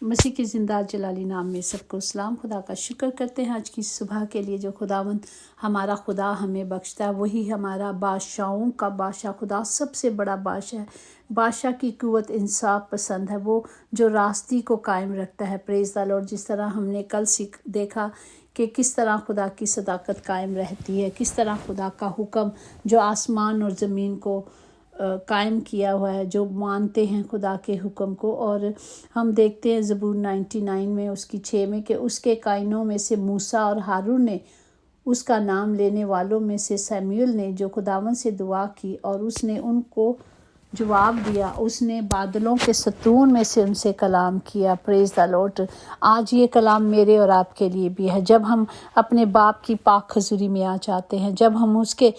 मसीह के ज़िंदा जलाली नाम में सबको सलाम। खुदा का शुक्र करते हैं आज की सुबह के लिए जो खुदावंद हमारा खुदा हमें बख्शता है। वही हमारा बादशाहों का बादशाह खुदा सबसे बड़ा बादशाह है। बादशाह की कुव्वत इंसाफ पसंद है, वो जो रास्ते को कायम रखता है। Praise the Lord. जिस तरह हमने कल देखा कि किस तरह खुदा की सदाकत कायम रहती है, किस तरह खुदा का हुक्म जो आसमान और ज़मीन को कायम किया हुआ है, जो मानते हैं खुदा के हुक्म को। और हम देखते हैं ज़बूर 99 में उसकी 6 में कि उसके कायनों में से मूसा और हारून ने, उसका नाम लेने वालों में से शमूएल ने जो खुदावन से दुआ की और उसने उनको जवाब दिया। उसने बादलों के सतून में से उनसे कलाम किया। Praise the Lord. आज ये कलाम मेरे और आपके लिए भी है। जब हम अपने बाप की पाक खजूरी में आ जाते हैं, जब हम उसके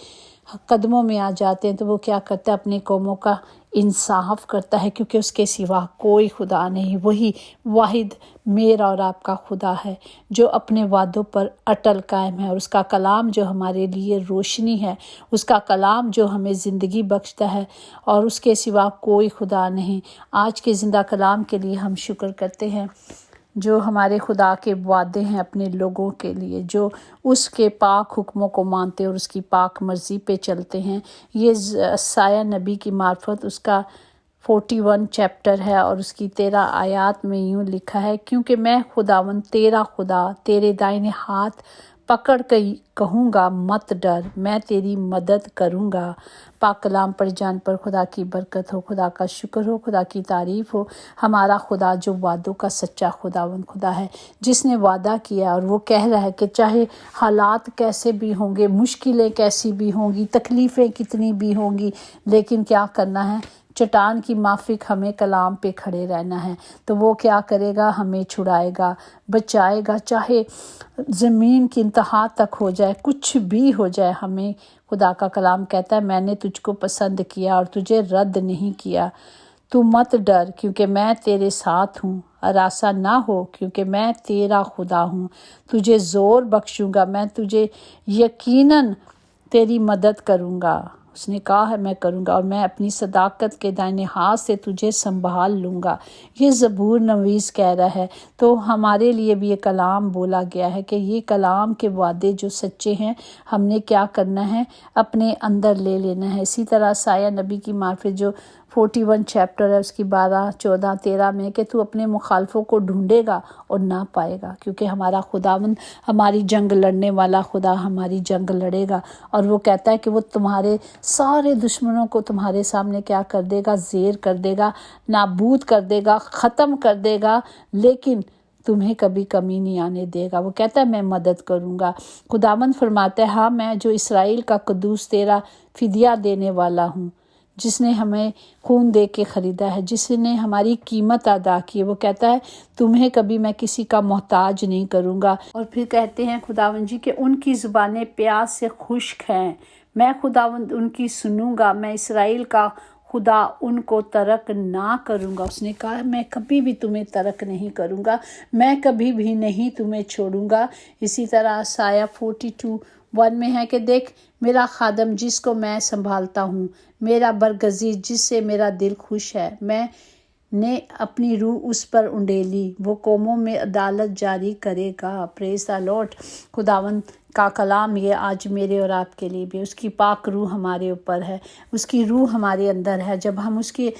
कदमों में आ जाते हैं, तो वो क्या करता है? अपने कौमों का इंसाफ करता है, क्योंकि उसके सिवा कोई खुदा नहीं। वही वाहिद मेरा और आपका खुदा है जो अपने वादों पर अटल कायम है। और उसका कलाम जो हमारे लिए रोशनी है, उसका कलाम जो हमें ज़िंदगी बख्शता है, और उसके सिवा कोई खुदा नहीं। आज के ज़िंदा कलाम के लिए हम शुक्र करते हैं जो हमारे खुदा के वादे हैं अपने लोगों के लिए, जो उसके पाक हुक्मों को मानते और उसकी पाक मर्ज़ी पे चलते हैं। ये साया नबी की मार्फत उसका 41 चैप्टर है और उसकी 13 आयात में यूँ लिखा है, क्योंकि मैं खुदावन तेरा खुदा तेरे दाहिने हाथ पकड़ कर कहूँगा मत डर, मैं तेरी मदद करूँगा। पाक कलाम पर जान पर खुदा की बरकत हो, खुदा का शुक्र हो, खुदा की तारीफ़ हो। हमारा खुदा जो वादों का सच्चा खुदावन खुदा है, जिसने वादा किया और वो कह रहा है कि चाहे हालात कैसे भी होंगे, मुश्किलें कैसी भी होंगी, तकलीफ़ें कितनी भी होंगी, लेकिन क्या करना है? चट्टान की माफिक हमें कलाम पे खड़े रहना है। तो वो क्या करेगा? हमें छुड़ाएगा, बचाएगा। चाहे ज़मीन की इंतहा तक हो जाए, कुछ भी हो जाए, हमें खुदा का कलाम कहता है मैंने तुझको पसंद किया और तुझे रद्द नहीं किया। तू मत डर, क्योंकि मैं तेरे साथ हूँ। हरासा ना हो, क्योंकि मैं तेरा खुदा हूँ। तुझे ज़ोर बख्शूँगा, मैं तुझे यकीनन तेरी मदद करूँगा। उसने कहा है मैं करूँगा, और मैं अपनी सदाकत के दाहिने हाथ से तुझे संभाल लूँगा। ये ज़बूर नवीस कह रहा है। तो हमारे लिए भी ये कलाम बोला गया है कि ये कलाम के वादे जो सच्चे हैं, हमने क्या करना है? अपने अंदर ले लेना है। इसी तरह साया नबी की मार्फत जो 41 चैप्टर है उसकी 12, 14, 13 में कि तू अपने मुखालफों को ढूंढेगा और ना पाएगा, क्योंकि हमारा खुदावंद हमारी जंग लड़ने वाला खुदा हमारी जंग लड़ेगा। और वो कहता है कि वो तुम्हारे सारे दुश्मनों को तुम्हारे सामने क्या कर देगा? ज़ेर कर देगा, नाबूद कर देगा, ख़त्म कर देगा, लेकिन तुम्हें कभी कमी नहीं आने देगा। वो कहता है मैं मदद करूँगा। खुदावंद फरमाता है हाँ, मैं जो इसराइल का कदूस तेरा फिदिया देने वाला हूँ, जिसने हमें खून दे के ख़रीदा है, जिसने हमारी कीमत अदा की है। वो कहता है तुम्हें कभी मैं किसी का मोहताज नहीं करूँगा। और फिर कहते हैं खुदावंद जी कि उनकी ज़ुबानें प्यास से खुश्क हैं, मैं खुदावंद उनकी सुनूँगा, मैं इसराइल का खुदा उनको तरक ना करूँगा। उसने कहा मैं कभी भी तुम्हें तरक नहीं करूँगा, मैं कभी भी नहीं तुम्हें छोड़ूँगा। इसी तरह साया 42:1 में है कि देख मेरा खादम जिसको मैं संभालता हूँ, मेरा बरगज़ीर जिससे मेरा दिल खुश है, मैं ने अपनी रूह उस पर उंडेली, वो कौमों में अदालत जारी करेगा। Praise the Lord. खुदावंद का कलाम ये आज मेरे और आपके लिए भी, उसकी पाक रूह हमारे ऊपर है, उसकी रूह हमारे अंदर है। जब हम उसकी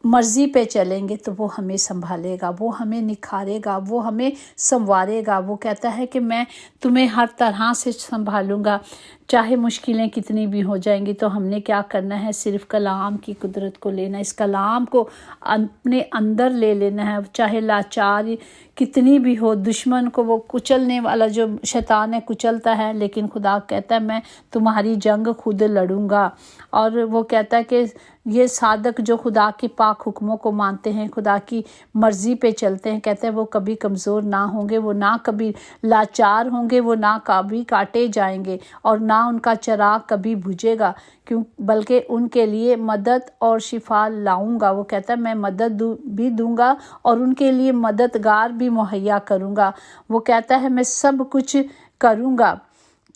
मर्ज़ी पे चलेंगे तो वो हमें संभालेगा, वो हमें निखारेगा, वो हमें संवारेगा। वो कहता है कि मैं तुम्हें हर तरह से संभालूंगा, चाहे मुश्किलें कितनी भी हो जाएंगी। तो हमने क्या करना है? सिर्फ कलाम की कुदरत को लेना, इस कलाम को अपने अंदर ले लेना है। चाहे लाचार कितनी भी हो, दुश्मन को वो कुचलने वाला जो शैतान है कुचलता है, लेकिन खुदा कहता है मैं तुम्हारी जंग खुद लड़ूंगा। और वो कहता है कि ये सादक जो खुदा के पाक हुक्मों को मानते हैं, खुदा की मर्ज़ी पे चलते हैं, कहते हैं वो कभी कमज़ोर ना होंगे, वो ना कभी लाचार होंगे, वो ना कभी काटे जाएंगे, और ना उनका चराग कभी बुझेगा, क्यों बल्कि उनके लिए मदद और शिफा लाऊंगा। वो कहता है मैं मदद भी दूंगा और उनके लिए मददगार भी मुहैया करूंगा। वो कहता है मैं सब कुछ करूंगा,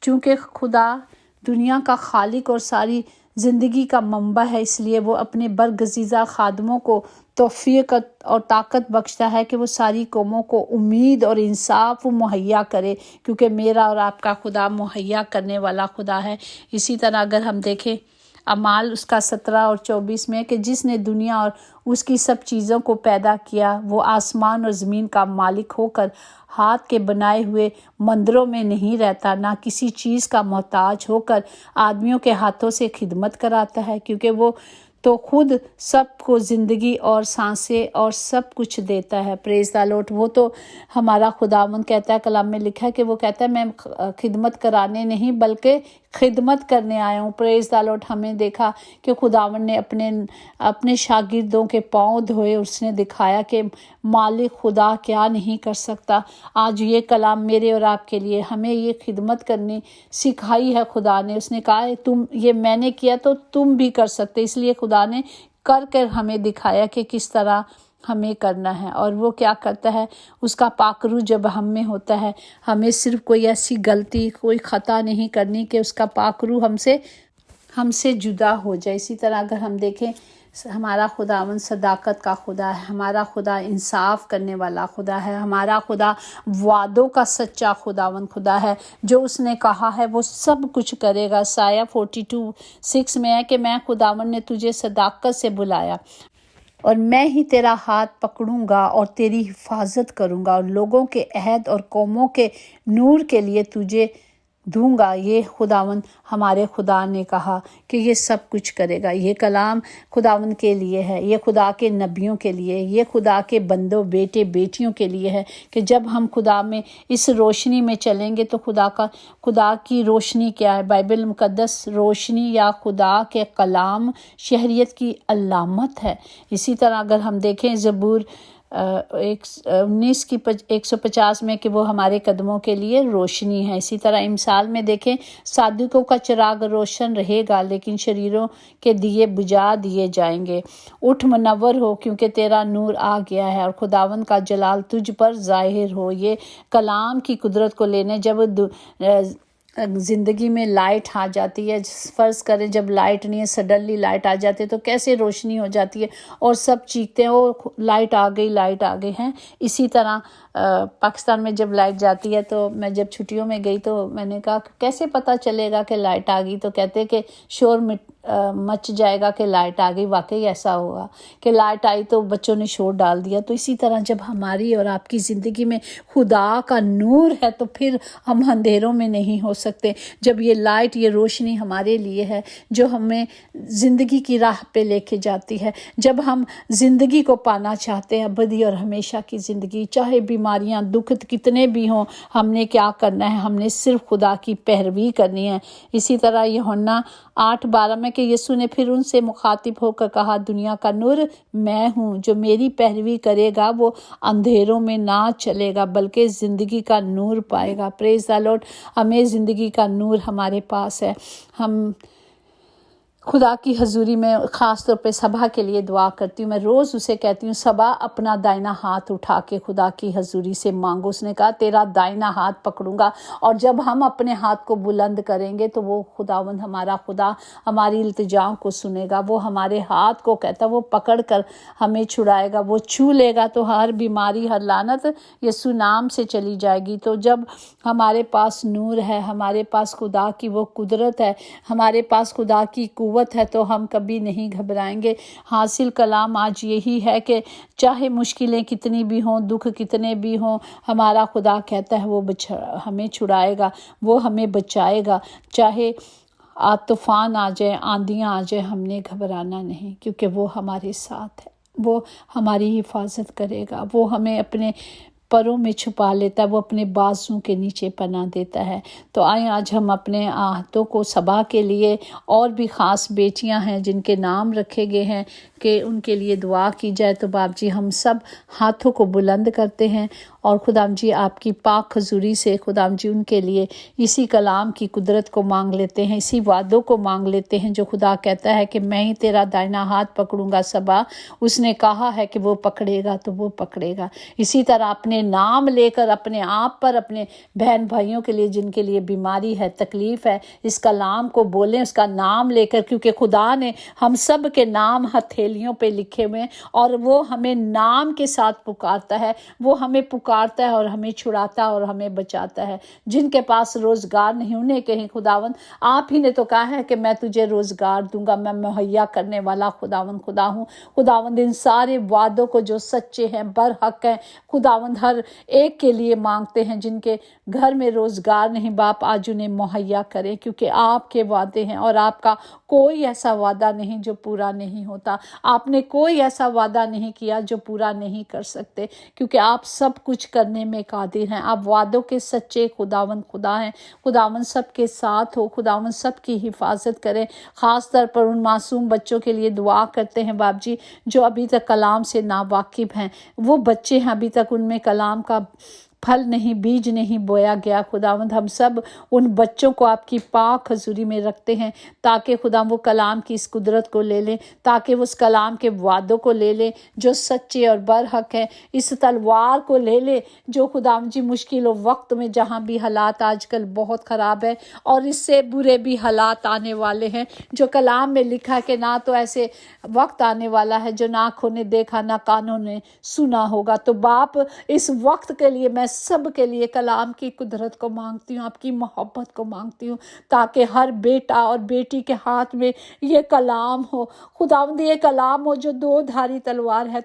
चूँकि खुदा दुनिया का खालिक और सारी زندگی کا منبع ہے، اس لیے وہ اپنے برگزیدہ خادموں کو توفیق اور طاقت بخشتا ہے کہ وہ ساری قوموں کو امید اور انصاف مہیا کرے، کیونکہ میرا اور آپ کا خدا مہیا کرنے والا خدا ہے۔ اسی طرح اگر ہم دیکھیں اعمال اس کا 17 اور 24 میں کہ جس نے دنیا اور اس کی سب چیزوں کو پیدا کیا، وہ آسمان اور زمین کا مالک ہو کر ہاتھ کے بنائے ہوئے مندروں میں نہیں رہتا، نہ کسی چیز کا محتاج ہو کر آدمیوں کے ہاتھوں سے خدمت کراتا ہے، کیونکہ وہ تو خود سب کو زندگی اور سانسیں اور سب کچھ دیتا ہے۔ پریز دی لارڈ۔ وہ تو ہمارا خداوند کہتا ہے، کلام میں لکھا ہے کہ وہ کہتا ہے میں خدمت کرانے نہیں بلکہ خدمت کرنے آیا ہوں۔ پریز دی لارڈ۔ ہمیں دیکھا کہ خداوند نے اپنے شاگردوں کے پاؤں دھوئے، اس نے دکھایا کہ مالک خدا کیا نہیں کر سکتا۔ آج یہ کلام میرے اور آپ کے لیے، ہمیں یہ خدمت کرنی سکھائی ہے خدا نے۔ اس نے کہا ہے تم یہ میں نے کیا تو تم بھی کر سکتے، اس لیے خدا نے کر ہمیں دکھایا کہ کس طرح ہمیں کرنا ہے۔ اور وہ کیا کرتا ہے، اس کا پاک روح جب ہم میں ہوتا ہے، ہمیں صرف کوئی ایسی غلطی کوئی خطا نہیں کرنی کہ اس کا پاک روح ہم سے جدا ہو جائے۔ اسی طرح اگر ہم دیکھیں ہمارا خداوند صداقت کا خدا ہے، ہمارا خدا انصاف کرنے والا خدا ہے، ہمارا خدا وعدوں کا سچا خدا ہے۔ جو اس نے کہا ہے وہ سب کچھ کرے گا۔ سایہ 42:6 میں ہے کہ میں خداوند نے تجھے صداقت سے بلایا اور میں ہی تیرا ہاتھ پکڑوں گا اور تیری حفاظت کروں گا، اور لوگوں کے عہد اور قوموں کے نور کے لیے تجھے دوں گا۔ یہ خداوند ہمارے خدا نے کہا کہ یہ سب کچھ کرے گا۔ یہ کلام خداوند کے لیے ہے، یہ خدا کے نبیوں کے لیے، یہ خدا کے بندوں بیٹے بیٹیوں کے لیے ہے کہ جب ہم خدا میں اس روشنی میں چلیں گے تو خدا کی روشنی کیا ہے؟ بائبل مقدس روشنی یا خدا کے کلام شہریت کی علامت ہے۔ اسی طرح اگر ہم دیکھیں زبور 150 میں کہ وہ ہمارے قدموں کے لیے روشنی ہے۔ اسی طرح امثال میں دیکھیں صادقوں کا چراغ روشن رہے گا لیکن شریروں کے دیے بجھا دیے جائیں گے۔ اٹھ منور ہو کیونکہ تیرا نور آ گیا ہے اور خداوند کا جلال تجھ پر ظاہر ہو۔ یہ کلام کی قدرت کو لینے جب زندگی میں لائٹ آ جاتی ہے، فرض کریں جب لائٹ نہیں ہے، سڈنلی لائٹ آ جاتی ہے تو کیسے روشنی ہو جاتی ہے اور سب چیختے ہیں او لائٹ آ گئی ہیں۔ اسی طرح پاکستان میں جب لائٹ جاتی ہے تو میں جب چھٹیوں میں گئی تو میں نے کہا کیسے پتہ چلے گا کہ لائٹ آ گئی؟ تو کہتے کہ شور مچ جائے گا کہ لائٹ آ گئی۔ واقعی ایسا ہوا کہ لائٹ آئی تو بچوں نے شور ڈال دیا۔ تو اسی طرح جب ہماری اور آپ کی زندگی میں خدا کا نور ہے تو پھر ہم اندھیروں میں نہیں ہو سکتے۔ جب یہ لائٹ یہ روشنی ہمارے لیے ہے جو ہمیں زندگی کی راہ پہ لے کے جاتی ہے، جب ہم زندگی کو پانا چاہتے ہیں، ابدی اور ہمیشہ کی زندگی، چاہے بیماریاں دکھ کتنے بھی ہوں، ہم نے کیا کرنا ہے؟ ہم نے صرف خدا کی پیروی کرنی ہے۔ اسی طرح یوحنا 8:12 میں کہ یسوع نے پھر ان سے مخاطب ہو کر کہا دنیا کا نور میں ہوں، جو میری پیروی کرے گا وہ اندھیروں میں نہ چلے گا بلکہ زندگی کا نور پائے گا۔ پریز دی لارڈ۔ ہمیں زندگی کا نور ہمارے پاس ہے۔ ہم خدا کی حضوری میں خاص طور پہ صبا کے لیے دعا کرتی ہوں۔ میں روز اسے کہتی ہوں صبا اپنا دائنا ہاتھ اٹھا کے خدا کی حضوری سے مانگو۔ اس نے کہا تیرا دائنا ہاتھ پکڑوں گا، اور جب ہم اپنے ہاتھ کو بلند کریں گے تو وہ خداوند ہمارا خدا ہماری التجاؤں کو سنے گا۔ وہ ہمارے ہاتھ کو کہتا وہ پکڑ کر ہمیں چھڑائے گا، وہ چھو لے گا تو ہر بیماری ہر لعنت یسوع نام سے چلی جائے گی۔ تو جب ہمارے پاس نور ہے، ہمارے پاس خدا کی وہ قدرت ہے، ہمارے پاس خدا کی قوت ہے تو ہم کبھی نہیں گھبرائیں گے۔ حاصل کلام آج یہی ہے کہ چاہے مشکلیں کتنی بھی ہوں، دکھ کتنے بھی ہوں، ہمارا خدا کہتا ہے وہ ہمیں چھڑائے گا، وہ ہمیں بچائے گا۔ چاہے طوفان آ جائے، آندھیاں آ جائے، ہم نے گھبرانا نہیں، کیونکہ وہ ہمارے ساتھ ہے، وہ ہماری حفاظت کرے گا، وہ ہمیں اپنے پروں میں چھپا لیتا ہے، وہ اپنے بازوں کے نیچے پناہ دیتا ہے۔ تو آئیں آج ہم اپنے ہاتھوں کو صبا کے لیے، اور بھی خاص بیٹیاں ہیں جن کے نام رکھے گئے ہیں कि उनके लिए दुआ की जाए। तो बाप जी हम सब हाथों को बुलंद करते हैं और खुदाम जी आपकी पाक हजूरी से खुदाम जी उनके लिए इसी कलाम की कुदरत को मांग लेते हैं, इसी वादों को मांग लेते हैं जो खुदा कहता है कि मैं ही तेरा दाहिना हाथ पकड़ूंगा। सबा उसने कहा है कि वो पकड़ेगा तो वो पकड़ेगा। इसी तरह अपने नाम लेकर अपने आप पर, अपने बहन भाइयों के लिए जिनके लिए बीमारी है, तकलीफ है, इस कलाम को बोलें, उसका नाम लेकर, क्योंकि खुदा ने हम सब के नाम हथेलियों पे लिखे हुए हैं और वो हमें नाम के साथ पुकारता है, वो हमें पुकारता है और हमें छुड़ाता है और हमें बचाता है। जिनके पास रोजगार नहीं उन्हें कहें खुदावंद आप ही ने तो कहा है कि मैं तुझे रोजगार दूंगा, मैं मुहैया करने वाला खुदावंद खुदा हूँ। खुदावंद इन सारे वादों को जो सच्चे हैं, बरहक हैं, खुदावंद हर एक के लिए मांगते हैं जिनके घर में रोजगार नहीं। बाप आज उन्हें मुहैया करें, क्योंकि आपके वादे हैं और आपका कोई ऐसा वादा नहीं जो पूरा नहीं होता। आपने कोई ऐसा वादा नहीं किया जो पूरा नहीं कर सकते, क्योंकि आप सब कुछ करने में कादिर हैं। आप वादों के सच्चे खुदावंद खुदा हैं। खुदावंद सबके साथ हो, खुदावंद सबकी हिफाजत करें। खास तौर पर उन मासूम बच्चों के लिए दुआ करते हैं बाप जी जो अभी तक कलाम से नावाकिफ हैं। वो बच्चे हैं अभी तक उनमें कलाम का फल नहीं, बीज नहीं बोया गया। खुदावंद हम सब उन बच्चों को आपकी पाक हजूरी में रखते हैं ताकि खुदा वो कलाम की इस कुदरत को ले लें, ताकि वो उस कलाम के वादों को ले लें जो सच्चे और बरहक हैं। इस तलवार को ले ले जो खुदावंद जी मुश्किलों वक्त में, जहाँ भी हालात आजकल बहुत ख़राब है और इससे बुरे भी हालात आने वाले हैं, जो कलाम में लिखा कि ना तो ऐसे वक्त आने वाला है जो ना आँखों ने देखा ना कानों ने सुना होगा। तो बाप इस वक्त के लिए मैं सब के लिए कलाम की कुदरत को मांगती हूँ, आपकी मोहब्बत को मांगती हूँ, ताकि हर बेटा और बेटी के हाथ में ये कलाम हो। खुदावंद ये कलाम हो जो दो धारी तलवार है,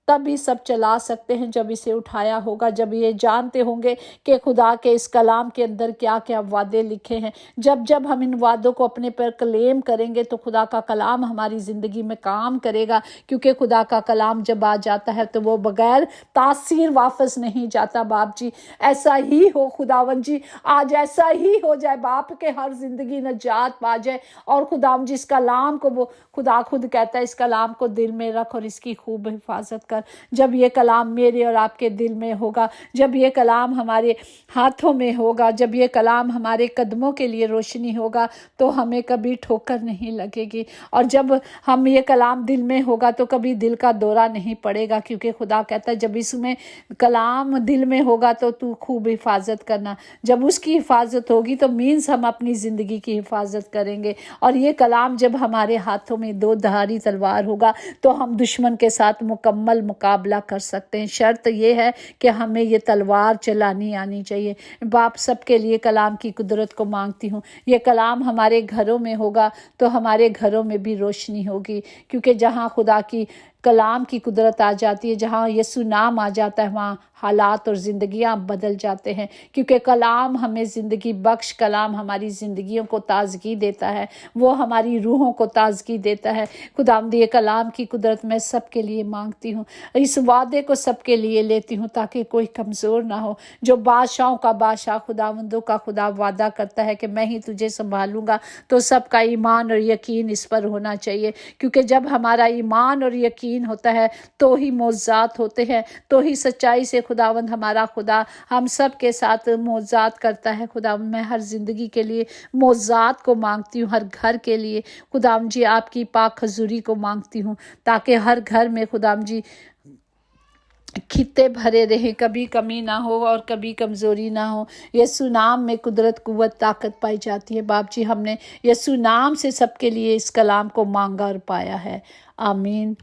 तभी सब चला सकते हैं जब इसे उठाया होगा, जब ये जानते होंगे कि खुदा के इस कलाम के अंदर क्या क्या वादे लिखे हैं। जब जब हम इन वादों को अपने पर क्लेम करेंगे तो खुदा का कलाम हमारी ज़िंदगी में काम करेगा, क्योंकि खुदा का कलाम जब आ जाता है तो वो बगैर तासीर वापस नहीं जाता। बाप जी ऐसा ही हो, खुदावंद जी आज ऐसा ही हो जाए बाप के हर ज़िंदगी नजात पा जाए। और खुदावंद जी इस कलाम को, वो खुदा खुद कहता है इस कलाम को दिल में रख और इसकी खूब हिफाजत कर। जब ये कलाम मेरे और आपके दिल में होगा, जब ये कलाम हमारे हाथों में होगा, जब ये कलाम हमारे कदमों के लिए रोशनी होगा, तो हमें कभी ठोकर नहीं लगेगी। और जब हम ये कलाम दिल में होगा तो कभी दिल का दौरा नहीं पड़ेगा, क्योंकि खुदा कहता है जब इसमें कलाम दिल में होगा तो तू खूब हिफाजत करना। जब उसकी हिफाजत होगी तो मीन्स हम अपनी ज़िंदगी की हिफाजत करेंगे। और ये कलाम जब हमारे हाथों में दो धारी तलवार होगा तो हम दुश्मन के साथ मुकम्मल मुकाबला कर सकते हैं। शर्त ये है कि हमें ये तलवार चलानी आनी चाहिए। बाप सबके लिए कलाम की कुदरत को मांगती हूँ। ये कलाम हमारे घरों में होगा तो हमारे घरों में भी रोशनी होगी, क्योंकि जहाँ खुदा की कलाम की कुदरत आ जाती है, जहाँ यीशु नाम आ जाता है, वहाँ हालात और ज़िंदगियाँ बदल जाते हैं, क्योंकि कलाम हमें ज़िंदगी बख्श, कलाम हमारी ज़िंदगियों को ताजगी देता है, वो हमारी रूहों को ताजगी देता है। खुदावंद ये कलाम की कुदरत मैं सबके लिए मांगती हूँ, इस वादे को सबके लिए लेती हूँ ताकि कोई कमज़ोर ना हो। जो बादशाहों का बादशाह, खुदावंदों का खुदा वादा करता है कि मैं ही तुझे संभालूंगा, तो सबका ईमान और यकीन इस पर होना चाहिए, क्योंकि जब हमारा ईमान और यकीन होता है तो ही मौज़ात होते हैं, तो ही सच्चाई से खुदावंद हमारा खुदा हम सब के साथ मौज़ात करता है। खुदावंद मैं हर ज़िंदगी के लिए मौज़ात को मांगती हूँ, हर घर के लिए खुदावंद जी आपकी पाक हजूरी को मांगती हूँ, ताकि हर घर में खुदावंद जी खित्ते भरे रहे, कभी कमी ना हो और कभी कमज़ोरी ना हो। यीशु नाम में कुदरत, कुव्वत, ताकत पाई जाती है। बाप जी हमने यीशु नाम से सबके लिए इस कलाम को मांगा और पाया है। आमीन।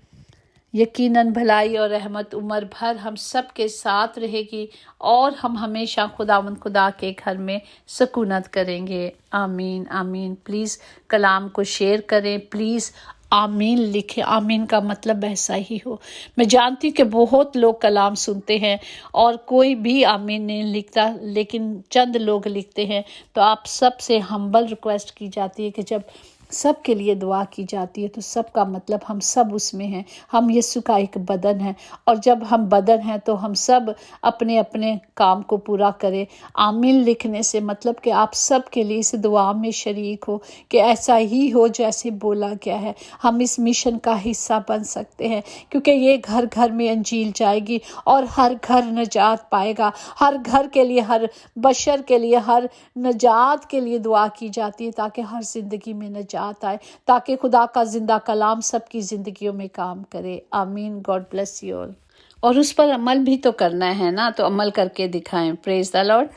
यकीनन भलाई और रहमत उम्र भर हम सब के साथ रहेगी और हम हमेशा खुदावंद खुदा के घर में सुकूनत करेंगे। आमीन आमीन। प्लीज़ कलाम को शेयर करें, प्लीज़ आमीन लिखें। आमीन का मतलब ऐसा ही हो। मैं जानती हूँ कि बहुत लोग कलाम सुनते हैं और कोई भी आमीन नहीं लिखता, लेकिन चंद लोग लिखते हैं। तो आप सब से हम्बल रिक्वेस्ट की जाती है कि जब सब के लिए दुआ की जाती है, तो सब का मतलब हम सब उसमें हैं। हम यीशु का एक बदन है, और जब हम बदन हैं तो हम सब अपने अपने काम को पूरा करें। आमीन लिखने से मतलब कि आप सब के लिए इस दुआ में शरीक हो कि ऐसा ही हो जैसे बोला गया है। हम इस मिशन का हिस्सा बन सकते हैं, क्योंकि ये घर घर में अंजील जाएगी और हर घर निजात पाएगा। हर घर के लिए, हर बशर के लिए, हर निजात के लिए दुआ की जाती है, ताकि हर जिंदगी में निजात आए, ताकि खुदा का जिंदा कलाम सबकी जिंदगियों में काम करे। आमीन। God bless you all. और उस पर अमल भी तो करना है ना, तो अमल करके दिखाएं। Praise the Lord.